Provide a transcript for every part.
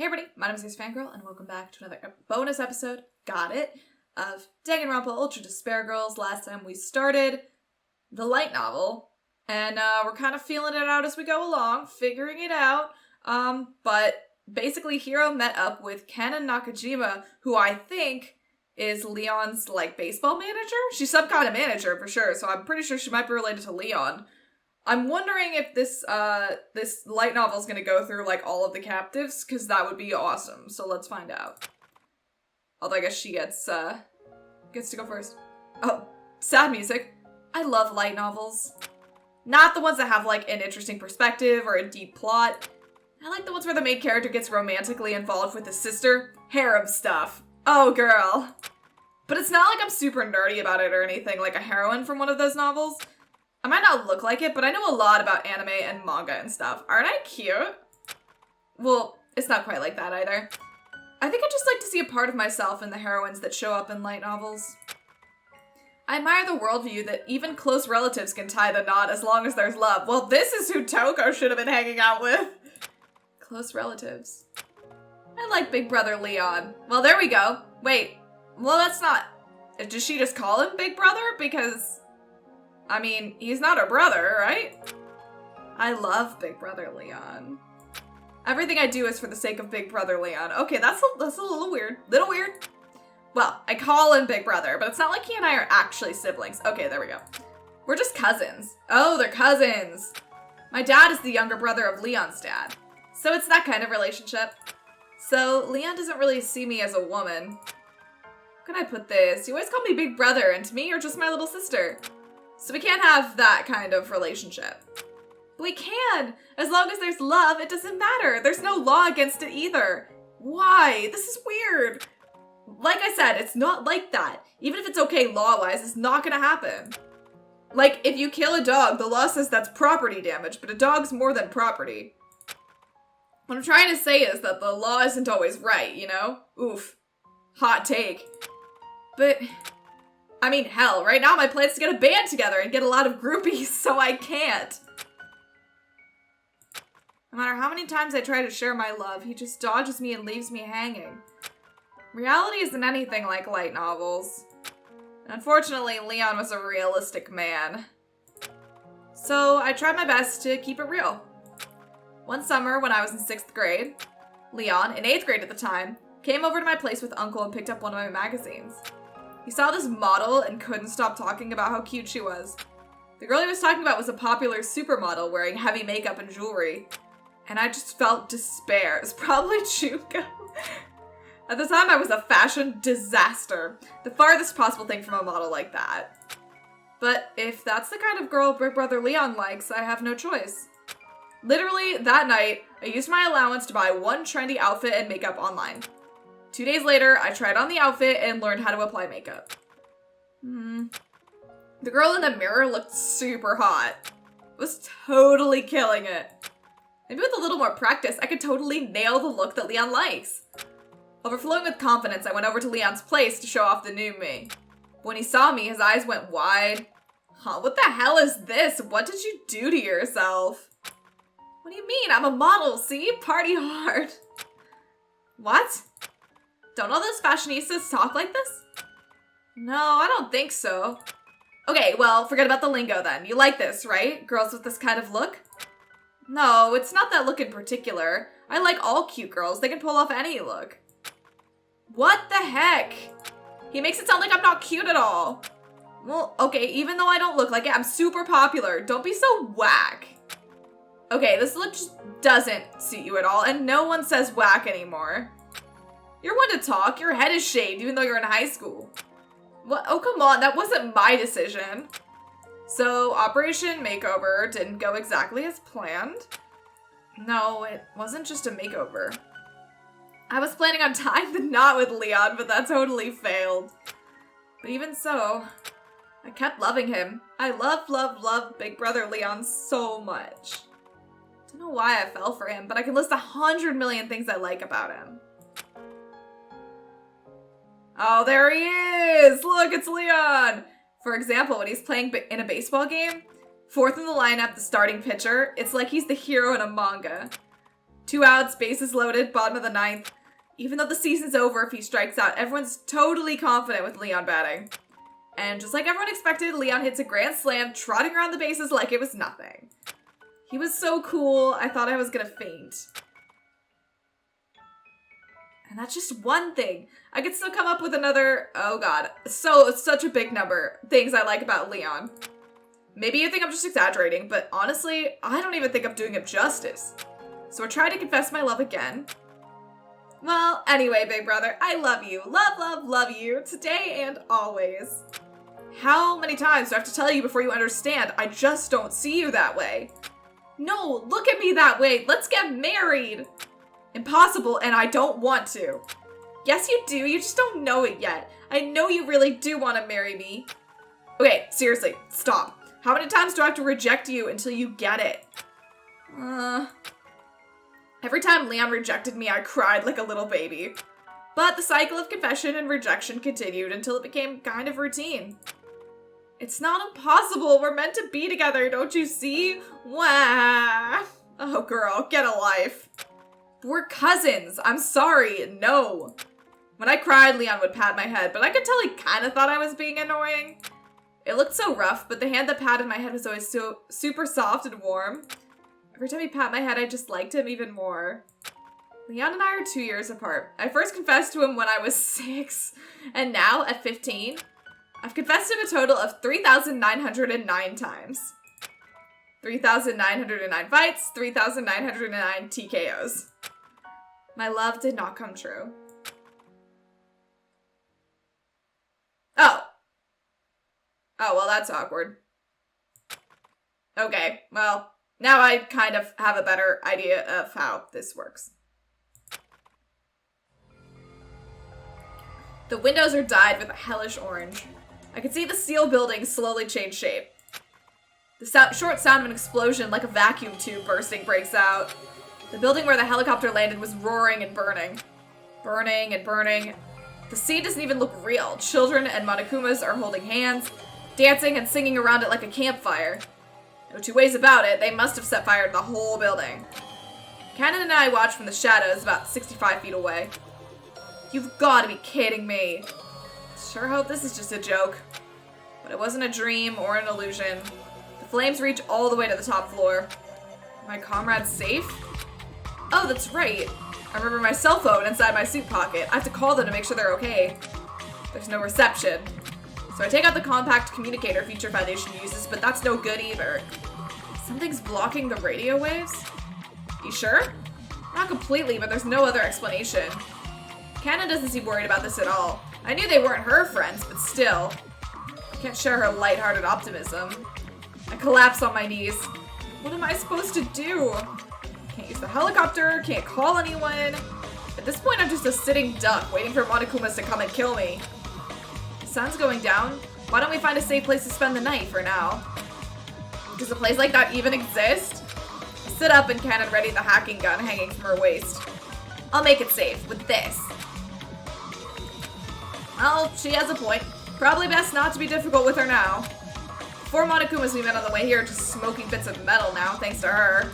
Hey everybody, my name is AceFangirl, and welcome back to another bonus episode, got it, of Danganronpa Ultra Despair Girls. Last time we started the light novel, and we're kind of feeling it out as we go along, figuring it out, but basically Hiro met up with Kanon Nakajima, who I think is Leon's, baseball manager? She's some kind of manager, for sure, so I'm pretty sure she might be related to Leon. I'm wondering if this light novel is gonna go through, all of the captives, because that would be awesome. So let's find out. Although I guess she gets to go first. Oh, sad music. I love light novels. Not the ones that have, an interesting perspective or a deep plot. I like the ones where the main character gets romantically involved with his sister. Harem stuff. Oh, girl. But it's not like I'm super nerdy about it or anything, like a heroine from one of those novels. I might not look like it, but I know a lot about anime and manga and stuff. Aren't I cute? Well, it's not quite like that either. I think I just like to see a part of myself in the heroines that show up in light novels. I admire the worldview that even close relatives can tie the knot as long as there's love. Well, this is who Toko should have been hanging out with. Close relatives. I like Big Brother Leon. Well, there we go. Wait, well, that's not... Does she just call him Big Brother? Because... I mean, he's not her brother, right? I love Big Brother Leon. Everything I do is for the sake of Big Brother Leon. Okay, that's a little weird. Little weird. Well, I call him Big Brother, but it's not like he and I are actually siblings. Okay, there we go. We're just cousins. Oh, they're cousins. My dad is the younger brother of Leon's dad. So it's that kind of relationship. So Leon doesn't really see me as a woman. How can I put this? You always call me Big Brother, and to me, you're just my little sister. So we can't have that kind of relationship. We can! As long as there's love, it doesn't matter. There's no law against it either. Why? This is weird. Like I said, it's not like that. Even if it's okay law-wise, it's not gonna happen. Like, if you kill a dog, the law says that's property damage, but a dog's more than property. What I'm trying to say is that the law isn't always right, you know? Oof. Hot take. But... I mean, hell, right now my plan is to get a band together and get a lot of groupies, so I can't. No matter how many times I try to share my love, he just dodges me and leaves me hanging. Reality isn't anything like light novels. Unfortunately, Leon was a realistic man. So I tried my best to keep it real. One summer, when I was in 6th grade, Leon, in 8th grade at the time, came over to my place with Uncle and picked up one of my magazines. He saw this model and couldn't stop talking about how cute she was. The girl he was talking about was a popular supermodel wearing heavy makeup and jewelry. And I just felt despair. It was probably Chuko. At the time, I was a fashion disaster. The farthest possible thing from a model like that. But if that's the kind of girl Big Brother Leon likes, I have no choice. Literally, that night, I used my allowance to buy one trendy outfit and makeup online. 2 days later, I tried on the outfit and learned how to apply makeup. The girl in the mirror looked super hot. Was totally killing it. Maybe with a little more practice, I could totally nail the look that Leon likes. Overflowing with confidence, I went over to Leon's place to show off the new me. When he saw me, his eyes went wide. Huh, what the hell is this? What did you do to yourself? What do you mean? I'm a model, see? Party hard. What? Don't all those fashionistas talk like this? No, I don't think so. Okay, well, forget about the lingo then. You like this, right? Girls with this kind of look? No, it's not that look in particular. I like all cute girls. They can pull off any look. What the heck? He makes it sound like I'm not cute at all. Well, okay, even though I don't look like it, I'm super popular. Don't be so whack. Okay, this look just doesn't suit you at all, and no one says whack anymore. You're one to talk. Your head is shaved even though you're in high school. What? Oh, come on. That wasn't my decision. So, Operation Makeover didn't go exactly as planned. No, it wasn't just a makeover. I was planning on tying the knot with Leon, but that totally failed. But even so, I kept loving him. I love Big Brother Leon so much. Don't know why I fell for him, but I can list 100 million things I like about him. Oh, there he is! Look, it's Leon! For example, when he's playing in a baseball game, fourth in the lineup, the starting pitcher, it's like he's the hero in a manga. 2 outs, bases loaded, bottom of the 9th. Even though the season's over, if he strikes out, everyone's totally confident with Leon batting. And just like everyone expected, Leon hits a grand slam, trotting around the bases like it was nothing. He was so cool, I thought I was gonna faint. And that's just one thing. I could still come up with another, oh god, such a big number, things I like about Leon. Maybe you think I'm just exaggerating, but honestly, I don't even think I'm doing him justice. So I tried to confess my love again. Well, anyway, big brother, I love you. Love, love, love you, today and always. How many times do I have to tell you before you understand? I just don't see you that way. No, look at me that way. Let's get married. Impossible, and I don't want to. Yes, you do. You just don't know it yet. I know you really do want to marry me. Okay, seriously, stop. How many times do I have to reject you until you get it? Every time Leon rejected me, I cried like a little baby. But the cycle of confession and rejection continued until it became kind of routine. It's not impossible. We're meant to be together, don't you see? Wah. Oh, girl, get a life. We're cousins. I'm sorry. No. When I cried, Leon would pat my head, but I could tell he kind of thought I was being annoying. It looked so rough, but the hand that patted my head was always so super soft and warm. Every time he pat my head, I just liked him even more. Leon and I are 2 years apart. I first confessed to him when I was 6, and now, at 15, I've confessed to him a total of 3,909 times. 3,909 fights, 3,909 TKOs. My love did not come true. Oh, well, that's awkward. Okay, well, now I kind of have a better idea of how this works. The windows are dyed with a hellish orange. I can see the steel building slowly change shape. The short sound of an explosion, like a vacuum tube bursting, breaks out. The building where the helicopter landed was roaring and burning. Burning and burning. The scene doesn't even look real. Children and Monokumas are holding hands, dancing and singing around it like a campfire. No two ways about it, they must have set fire to the whole building. Kanon and I watch from the shadows about 65 feet away. You've got to be kidding me. Sure hope this is just a joke. But it wasn't a dream or an illusion. The flames reach all the way to the top floor. Are my comrades safe? Oh, that's right. I remember my cell phone inside my suit pocket. I have to call them to make sure they're okay. There's no reception. So I take out the compact communicator Future Foundation uses, but that's no good either. Something's blocking the radio waves? You sure? Not completely, but there's no other explanation. Kanon doesn't seem worried about this at all. I knew they weren't her friends, but still. I can't share her lighthearted optimism. I collapse on my knees. What am I supposed to do? Can't use the helicopter, can't call anyone. At this point, I'm just a sitting duck waiting for Monokumas to come and kill me. The sun's going down. Why don't we find a safe place to spend the night for now? Does a place like that even exist? I sit up and Kanon ready the hacking gun hanging from her waist. I'll make it safe with this. Well, she has a point. Probably best not to be difficult with her now. 4 Monokumas we met on the way here just smoking bits of metal now, thanks to her.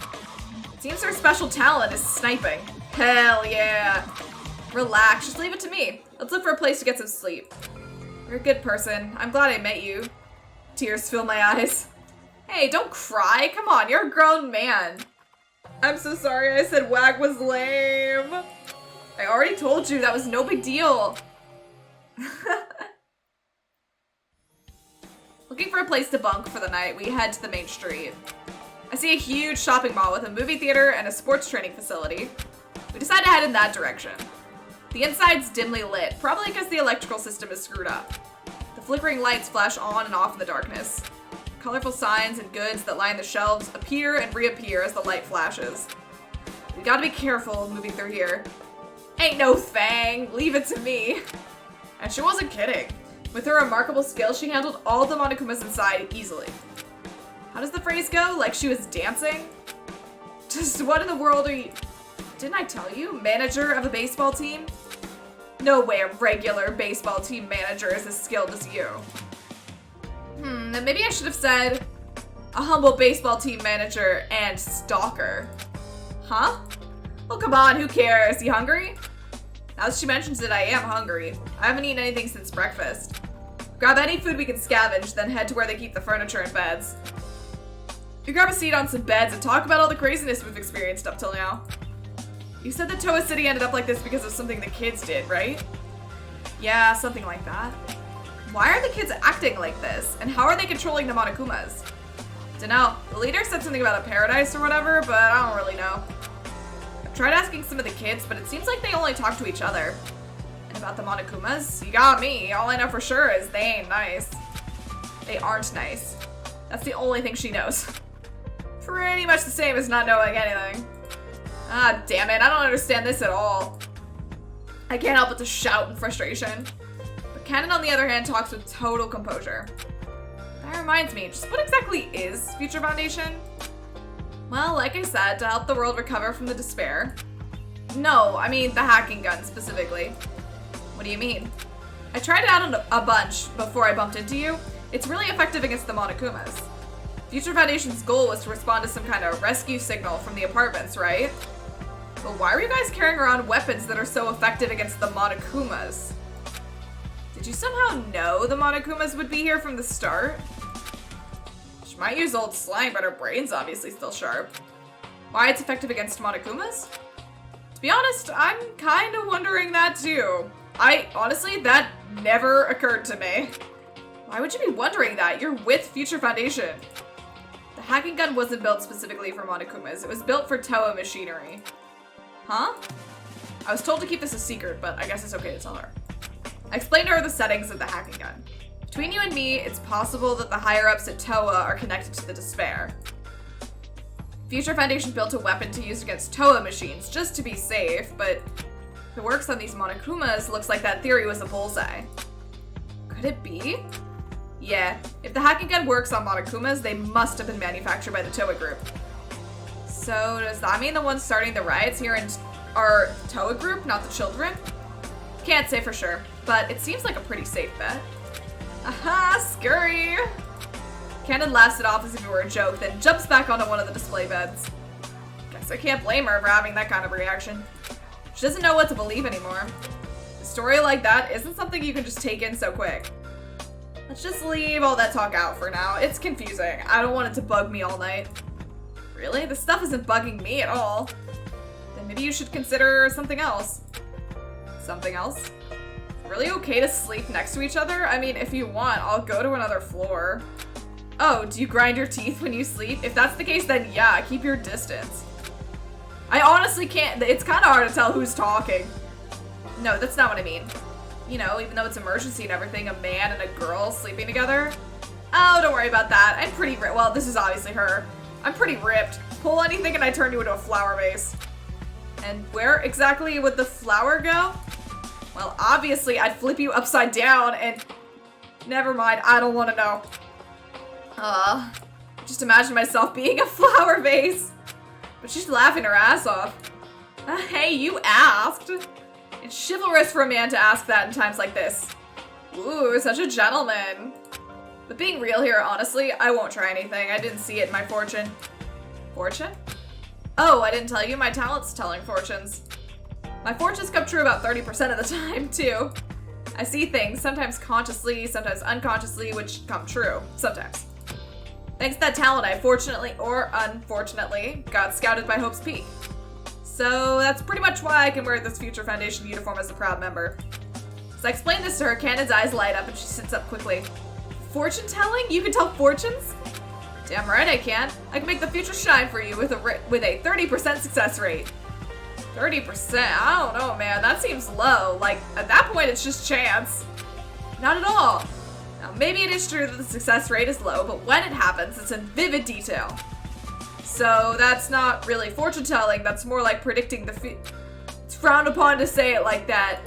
It seems her special talent is sniping. Hell yeah. Relax, just leave it to me. Let's look for a place to get some sleep. You're a good person. I'm glad I met you. Tears fill my eyes. Hey, don't cry. Come on, you're a grown man. I'm so sorry I said WAG was lame. I already told you that was no big deal. Looking for a place to bunk for the night, we head to the main street. I see a huge shopping mall with a movie theater and a sports training facility. We decide to head in that direction. The inside's dimly lit, probably because the electrical system is screwed up. The flickering lights flash on and off in the darkness. Colorful signs and goods that line the shelves appear and reappear as the light flashes. We gotta be careful moving through here. Ain't no thing, leave it to me. And she wasn't kidding. With her remarkable skill, she handled all the Monokumas inside easily. How does the phrase go? Like she was dancing? Just what in the world are you... Didn't I tell you? Manager of a baseball team? No way a regular baseball team manager is as skilled as you. Then maybe I should have said a humble baseball team manager and stalker. Huh? Oh, come on, who cares? You hungry? Now that she mentions it, I am hungry. I haven't eaten anything since breakfast. Grab any food we can scavenge, then head to where they keep the furniture and beds. You grab a seat on some beds and talk about all the craziness we've experienced up till now. You said that Towa City ended up like this because of something the kids did, right? Yeah, something like that. Why are the kids acting like this? And how are they controlling the Monokumas? Dunno. The leader said something about a paradise or whatever, but I don't really know. I've tried asking some of the kids, but it seems like they only talk to each other. And about the Monokumas, you got me. All I know for sure is they ain't nice. They aren't nice. That's the only thing she knows. Pretty much the same as not knowing anything. Ah, damn it. I don't understand this at all. I can't help but to shout in frustration. But Kanon, on the other hand, talks with total composure. That reminds me, just what exactly is Future Foundation? Well, like I said, to help the world recover from the despair. No, I mean the hacking gun specifically. What do you mean? I tried it out on a bunch before I bumped into you. It's really effective against the Monokumas. Future Foundation's goal was to respond to some kind of rescue signal from the apartments, right? But why are you guys carrying around weapons that are so effective against the Monokumas? Did you somehow know the Monokumas would be here from the start? She might use old slang, but her brain's obviously still sharp. Why it's effective against Monokumas? To be honest, I'm kind of wondering that too. Honestly, that never occurred to me. Why would you be wondering that? You're with Future Foundation. The hacking gun wasn't built specifically for Monokumas. It was built for Towa machinery. Huh? I was told to keep this a secret, but I guess it's okay to tell her. I explained to her the settings of the hacking gun. Between you and me, it's possible that the higher-ups at Towa are connected to the despair. Future Foundation built a weapon to use against Towa machines, just to be safe, but if it works on these Monokumas, looks like that theory was a bullseye. Could it be? Yeah, if the hacking gun works on Monokumas, they must have been manufactured by the Towa group. So does that mean the ones starting the riots here are the Towa group, not the children? Can't say for sure, but it seems like a pretty safe bet. Aha, scurry! Kanon laughs it off as if it were a joke, then jumps back onto one of the display beds. Guess I can't blame her for having that kind of reaction. She doesn't know what to believe anymore. A story like that isn't something you can just take in so quick. Let's just leave all that talk out for now. It's confusing. I don't want it to bug me all night. Really? This stuff isn't bugging me at all. Then maybe you should consider something else. Something else? Really okay to sleep next to each other? I mean, if you want, I'll go to another floor. Oh, do you grind your teeth when you sleep? If that's the case, then yeah, keep your distance. I honestly can't. It's kind of hard to tell who's talking. No, that's not what I mean. You know, even though it's emergency and everything, a man and a girl sleeping together. Oh, don't worry about that. I'm pretty ripped. Well, this is obviously her. I'm pretty ripped. Pull anything and I turn you into a flower vase. And where exactly would the flower go? Well, obviously I'd flip you upside down and... Never mind, I don't want to know. Just imagine myself being a flower vase. But she's laughing her ass off. Hey, you asked. It's chivalrous for a man to ask that in times like this. Ooh, such a gentleman. But being real here, honestly, I won't try anything. I didn't see it in my fortune. Fortune? Oh, I didn't tell you, my talent's telling fortunes. My fortunes come true about 30% of the time, too. I see things, sometimes consciously, sometimes unconsciously, which come true. Sometimes. Thanks to that talent, I fortunately, or unfortunately, got scouted by Hope's Peak. So that's pretty much why I can wear this Future Foundation uniform as a proud member. As I explain this to her, Kanon's eyes light up and she sits up quickly. Fortune telling? You can tell fortunes? Damn right I can. I can make the future shine for you with a 30% success rate. 30%? I don't know, man. That seems low. Like, at that point, it's just chance. Not at all. Now, maybe it is true that the success rate is low, but when it happens, it's in vivid detail. So that's not really fortune telling. That's more like predicting the It's frowned upon to say it like that.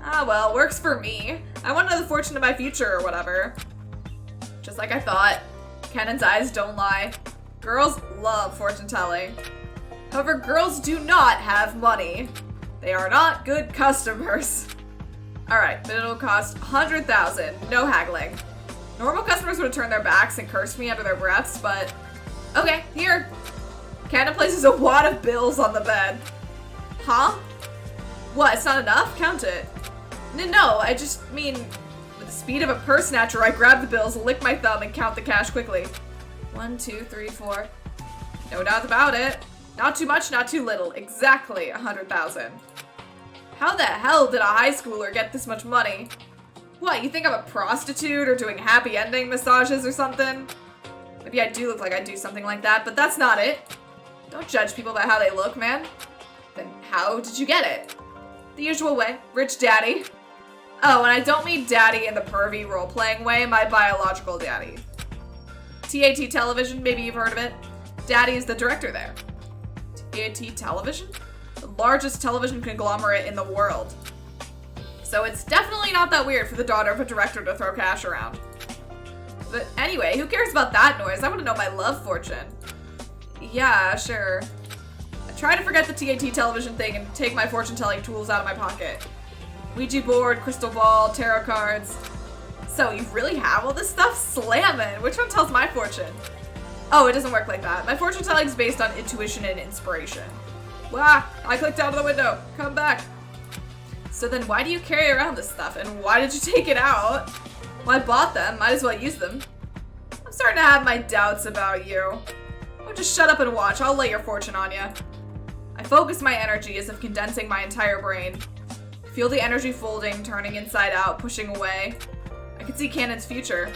Ah, well, works for me. I want to know the fortune of my future or whatever. Just like I thought. Kanon's eyes don't lie. Girls love fortune telling. However, girls do not have money. They are not good customers. Alright, but it'll cost 100,000, no haggling. Normal customers would turn their backs and curse me under their breaths, but... Okay, here. Kanon places a wad of bills on the bed. Huh? What, it's not enough? Count it. No, I just mean, with the speed of a purse snatcher, I grab the bills, lick my thumb, and count the cash quickly. 1, 2, 3, 4. No doubt about it. Not too much, not too little. Exactly 100,000. How the hell did a high schooler get this much money? What, you think I'm a prostitute or doing happy ending massages or something? Maybe I do look like I do something like that, but that's not it. Don't judge people by how they look, man. Then how did you get it? The usual way. Rich daddy. Oh, and I don't mean daddy in the pervy role-playing way, my biological daddy. TAT Television, maybe you've heard of it. Daddy is the director there. TAT Television? The largest television conglomerate in the world. So it's definitely not that weird for the daughter of a director to throw cash around. But anyway, who cares about that noise? I want to know my love fortune. Yeah, sure. I try to forget the TAT Television thing and take my fortune-telling tools out of my pocket. Ouija board, crystal ball, tarot cards. So, you really have all this stuff? Slammin'! Which one tells my fortune? Oh, it doesn't work like that. My fortune telling is based on intuition and inspiration. Wah! I clicked out of the window. Come back. So then why do you carry around this stuff? And why did you take it out? Well, I bought them. Might as well use them. I'm starting to have my doubts about you. Oh, just shut up and watch. I'll lay your fortune on you. I focus my energy as if condensing my entire brain. Feel the energy folding, turning inside out, pushing away. I can see Kanon's future.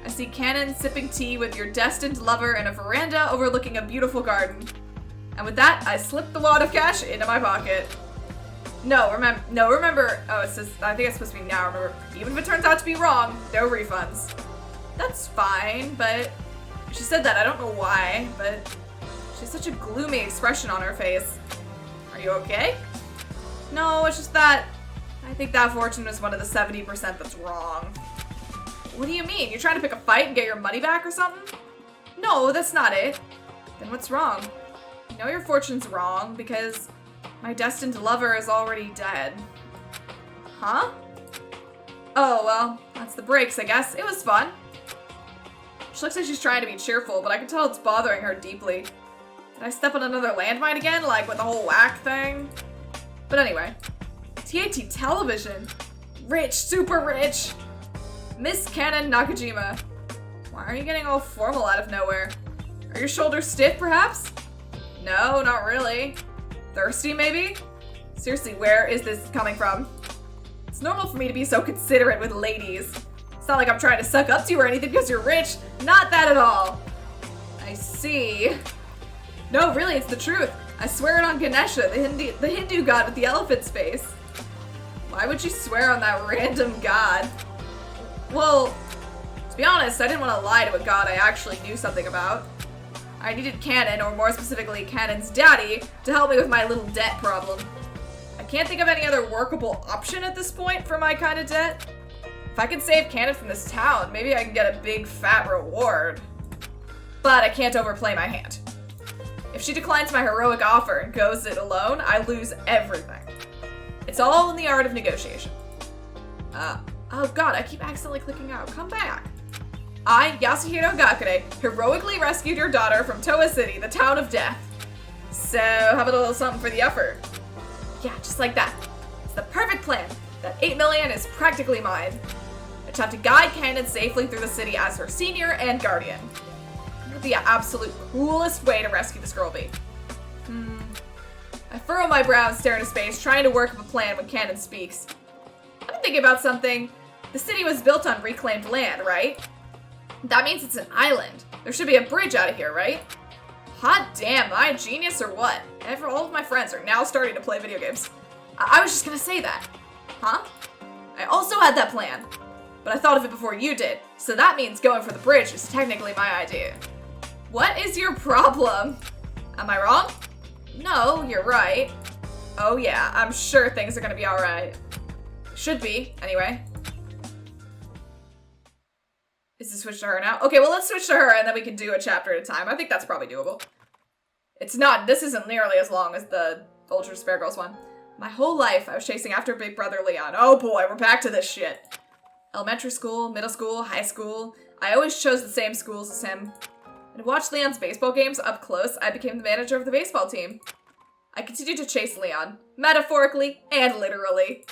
I see Kanon sipping tea with your destined lover in a veranda overlooking a beautiful garden. And with that, I slip the wad of cash into my pocket. Remember, oh, it says, I think it's supposed to be now, remember, even if it turns out to be wrong, no refunds. That's fine, but she said that, I don't know why, but she has such a gloomy expression on her face. Are you okay? No, it's just that I think that fortune was one of the 70% that's wrong. What do you mean? You're trying to pick a fight and get your money back or something? No, that's not it. Then what's wrong? You know your fortune's wrong because my destined lover is already dead. Huh? Oh, well, that's the breaks, I guess. It was fun. She looks like she's trying to be cheerful, but I can tell it's bothering her deeply. Did I step on another landmine again, like with the whole whack thing? But anyway, TAT Television. Rich, super rich. Miss Kanon Nakajima. Why are you getting all formal out of nowhere? Are your shoulders stiff, perhaps? No, not really. Thirsty, maybe? Seriously, where is this coming from? It's normal for me to be so considerate with ladies. It's not like I'm trying to suck up to you or anything because you're rich. Not that at all. I see. No, really, it's the truth. I swear it on Ganesha, the Hindu god with the elephant's face. Why would you swear on that random god? Well, to be honest, I didn't want to lie to a god I actually knew something about. I needed Kanon, or more specifically Kanon's daddy, to help me with my little debt problem. I can't think of any other workable option at this point for my kind of debt. If I can save Kanon from this town, maybe I can get a big fat reward. But I can't overplay my hand. If she declines my heroic offer and goes it alone, I lose everything. It's all in the art of negotiation. Oh god, I keep accidentally clicking out. Come back. I, Yasuhiro Gakure, heroically rescued your daughter from Towa City, the town of death. So, how about a little something for the effort? Yeah, just like that. It's the perfect plan. That 8 million is practically mine. I just have to guide Kanon safely through the city as her senior and guardian. What would the absolute coolest way to rescue this girl be? I furrow my brow and stare into space, trying to work up a plan when Kanon speaks. I'm thinking about something. The city was built on reclaimed land, right? That means it's an island. There should be a bridge out of here, right? Hot damn, am I a genius or what? All of my friends are now starting to play video games. I was just gonna say that. Huh? I also had that plan, but I thought of it before you did, so that means going for the bridge is technically my idea. What is your problem? Am I wrong? No, you're right. Oh yeah, I'm sure things are gonna be alright. Should be, anyway. Is this switch to her now? Okay, well let's switch to her and then we can do a chapter at a time. I think that's probably doable. It's not, this isn't nearly as long as the Ultra Spare Girls one. My whole life I was chasing after Big Brother Leon. Oh boy, we're back to this shit. Elementary school, middle school, high school. I always chose the same schools as him. And to watch Leon's baseball games up close, I became the manager of the baseball team. I continue to chase Leon, metaphorically and literally.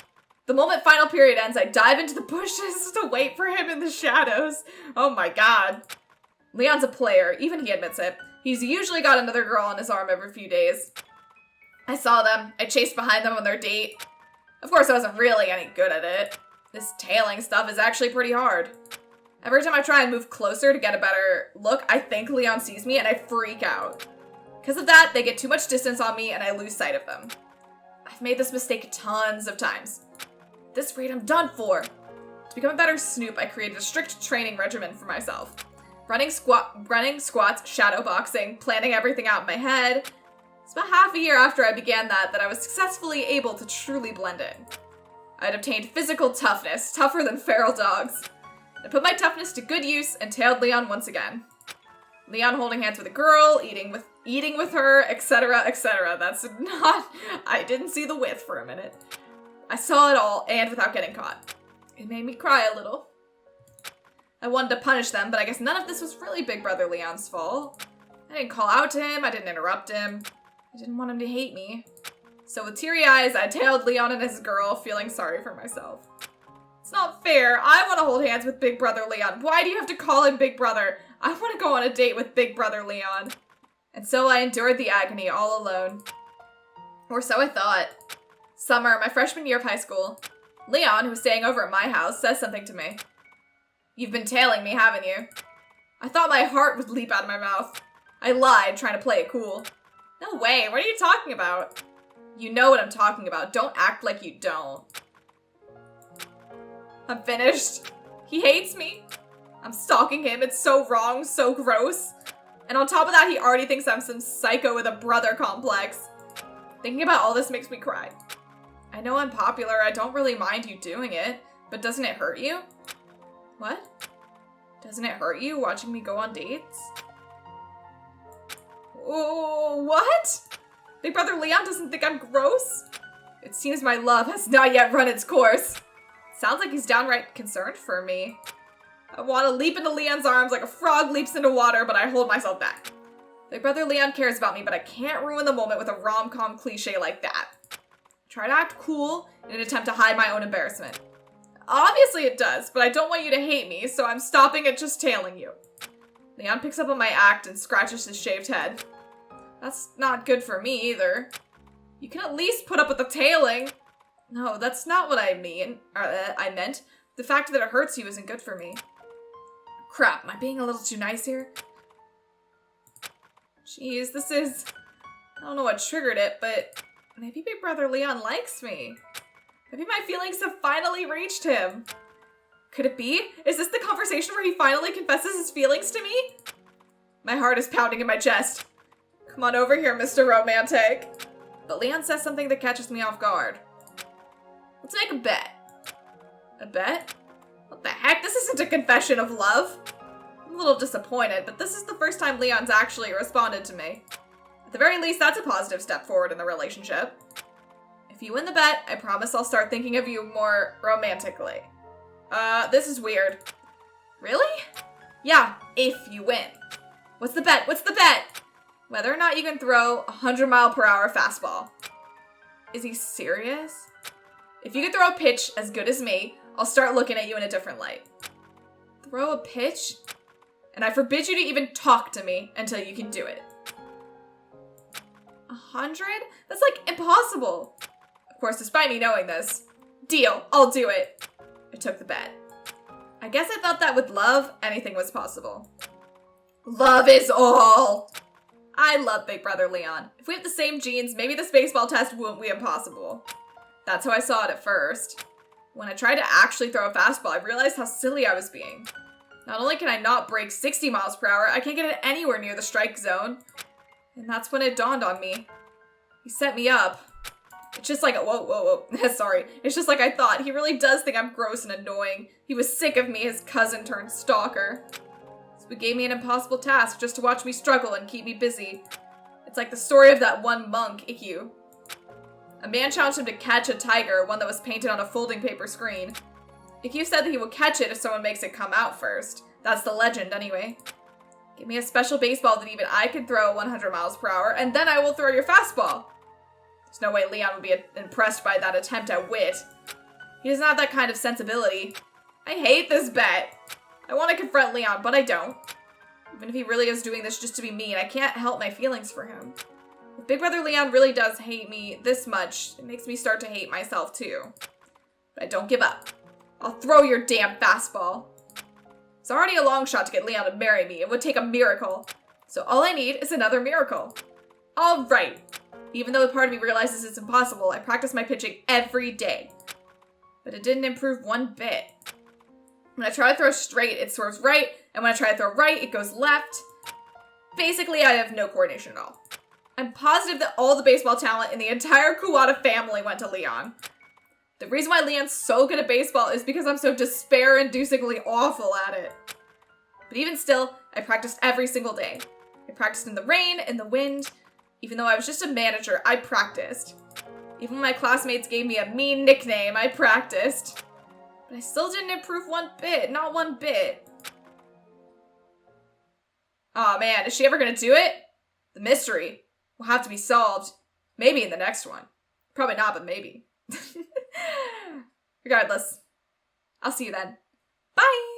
The moment final period ends, I dive into the bushes to wait for him in the shadows. Oh my god. Leon's a player, even he admits it. He's usually got another girl on his arm every few days. I saw them. I chased behind them on their date. Of course, I wasn't really any good at it. This tailing stuff is actually pretty hard. Every time I try and move closer to get a better look, I think Leon sees me and I freak out. Because of that, they get too much distance on me and I lose sight of them. I've made this mistake tons of times. At this rate, I'm done for. To become a better Snoop, I created a strict training regimen for myself. Running squats, shadow boxing, planning everything out in my head. It's about half a year after I began that I was successfully able to truly blend in. I had obtained physical toughness, tougher than feral dogs. I put my toughness to good use and tailed Leon once again. Leon holding hands with a girl, eating with her, etc., etc. That's not... I didn't see the width for a minute. I saw it all, and without getting caught. It made me cry a little. I wanted to punish them, but I guess none of this was really Big Brother Leon's fault. I didn't call out to him, I didn't interrupt him. I didn't want him to hate me. So with teary eyes, I tailed Leon and his girl, feeling sorry for myself. It's not fair. I want to hold hands with Big Brother Leon. Why do you have to call him Big Brother? I want to go on a date with Big Brother Leon. And so I endured the agony all alone. Or so I thought. Summer, my freshman year of high school. Leon, who was staying over at my house, says something to me. You've been tailing me, haven't you? I thought my heart would leap out of my mouth. I lied, trying to play it cool. No way, what are you talking about? You know what I'm talking about. Don't act like you don't. I'm finished. He hates me. I'm stalking him. It's so wrong, so gross. And on top of that, he already thinks I'm some psycho with a brother complex. Thinking about all this makes me cry. I know I'm popular. I don't really mind you doing it. But doesn't it hurt you? What? Doesn't it hurt you watching me go on dates? Oh, what? Big Brother Leon doesn't think I'm gross? It seems my love has not yet run its course. Sounds like he's downright concerned for me. I want to leap into Leon's arms like a frog leaps into water, but I hold myself back. Big Brother Leon cares about me, but I can't ruin the moment with a rom-com cliche like that. I try to act cool in an attempt to hide my own embarrassment. Obviously it does, but I don't want you to hate me, so I'm stopping at just tailing you. Leon picks up on my act and scratches his shaved head. That's not good for me either. You can at least put up with the tailing. No, that's not what I meant. The fact that it hurts you isn't good for me. Crap, am I being a little too nice here? Jeez, I don't know what triggered it, but maybe Big Brother Leon likes me. Maybe my feelings have finally reached him. Could it be? Is this the conversation where he finally confesses his feelings to me? My heart is pounding in my chest. Come on over here, Mr. Romantic. But Leon says something that catches me off guard. Let's make a bet. A bet? What the heck? This isn't a confession of love. I'm a little disappointed, but this is the first time Leon's actually responded to me. At the very least, that's a positive step forward in the relationship. If you win the bet, I promise I'll start thinking of you more romantically. This is weird. Really? Yeah, if you win. What's the bet? What's the bet? Whether or not you can throw a 100-mile-per-hour fastball. Is he serious? If you can throw a pitch as good as me, I'll start looking at you in a different light. Throw a pitch? And I forbid you to even talk to me until you can do it. 100? That's like impossible. Of course, despite me knowing this. Deal, I'll do it. I took the bet. I guess I thought that with love, anything was possible. Love is all. I love Big Brother Leon. If we have the same genes, maybe this baseball test won't be impossible. That's how I saw it at first. When I tried to actually throw a fastball, I realized how silly I was being. Not only can I not break 60 miles per hour, I can't get it anywhere near the strike zone. And that's when it dawned on me. He set me up. It's just like, whoa. Sorry. It's just like I thought. He really does think I'm gross and annoying. He was sick of me, his cousin turned stalker. So he gave me an impossible task just to watch me struggle and keep me busy. It's like the story of that one monk, Ikkyu. A man challenged him to catch a tiger, one that was painted on a folding paper screen. Ikkyu said that he will catch it if someone makes it come out first. That's the legend, anyway. Give me a special baseball that even I can throw 100 miles per hour, and then I will throw your fastball. There's no way Leon would be impressed by that attempt at wit. He doesn't have that kind of sensibility. I hate this bet. I want to confront Leon, but I don't. Even if he really is doing this just to be mean, I can't help my feelings for him. If Big Brother Leon really does hate me this much, it makes me start to hate myself too. But I don't give up. I'll throw your damn fastball. It's already a long shot to get Leon to marry me. It would take a miracle. So all I need is another miracle. All right. Even though part of me realizes it's impossible, I practice my pitching every day. But it didn't improve one bit. When I try to throw straight, it swerves right, and when I try to throw right, it goes left. Basically, I have no coordination at all. I'm positive that all the baseball talent in the entire Kuwata family went to Leon. The reason why Leon's so good at baseball is because I'm so despair-inducingly awful at it. But even still, I practiced every single day. I practiced in the rain, in the wind. Even though I was just a manager, I practiced. Even when my classmates gave me a mean nickname, I practiced. But I still didn't improve one bit, not one bit. Aw man, is she ever gonna do it? The mystery will have to be solved. Maybe in the next one. Probably not, but maybe. Regardless, I'll see you then. Bye!